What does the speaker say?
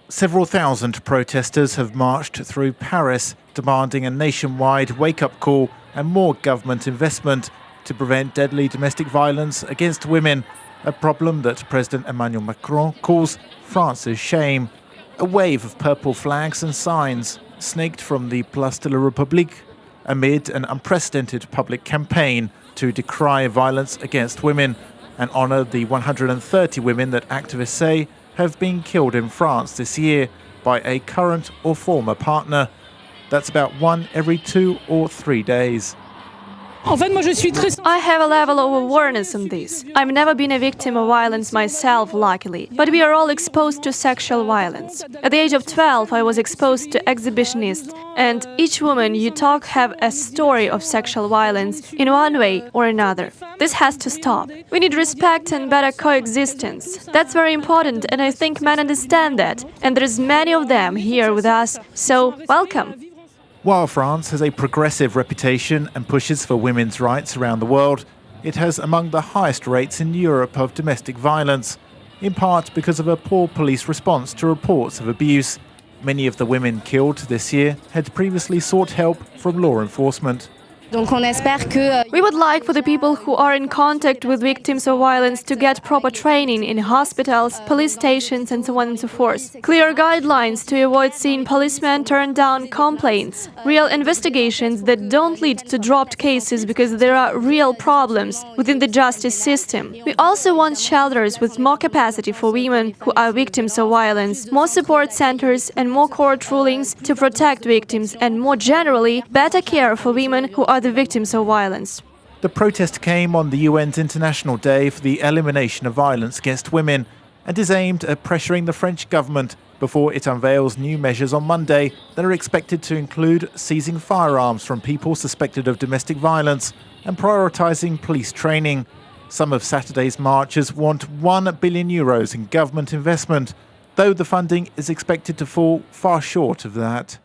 Several thousand protesters have marched through Paris, demanding a nationwide wake-up call and more government investment to prevent deadly domestic violence against women, a problem that President Emmanuel Macron calls France's shame. A wave of purple flags and signs snaked from the Place de la République amid an unprecedented public campaign to decry violence against women and honour the 130 women that activists say have been killed in France this year by a current or former partner. That's about one every 2 or 3 days. I have a level of awareness on this. I've never been a victim of violence myself, luckily, but we are all exposed to sexual violence. At the age of 12, I was exposed to exhibitionists, and each woman you talk have a story of sexual violence in one way or another. This has to stop. We need respect and better coexistence. That's very important, and I think men understand that, and there's many of them here with us, so welcome. While France has a progressive reputation and pushes for women's rights around the world, it has among the highest rates in Europe of domestic violence, in part because of a poor police response to reports of abuse. Many of the women killed this year had previously sought help from law enforcement. We would like for the people who are in contact with victims of violence to get proper training in hospitals, police stations and so on and so forth. Clear guidelines to avoid seeing policemen turn down complaints. Real investigations that don't lead to dropped cases because there are real problems within the justice system. We also want shelters with more capacity for women who are victims of violence, more support centers and more court rulings to protect victims, and more generally, better care for women who are the victims of violence. The protest came on the UN's International Day for the Elimination of Violence Against Women and is aimed at pressuring the French government before it unveils new measures on Monday that are expected to include seizing firearms from people suspected of domestic violence and prioritising police training. Some of Saturday's marchers want €1 billion in government investment, though the funding is expected to fall far short of that.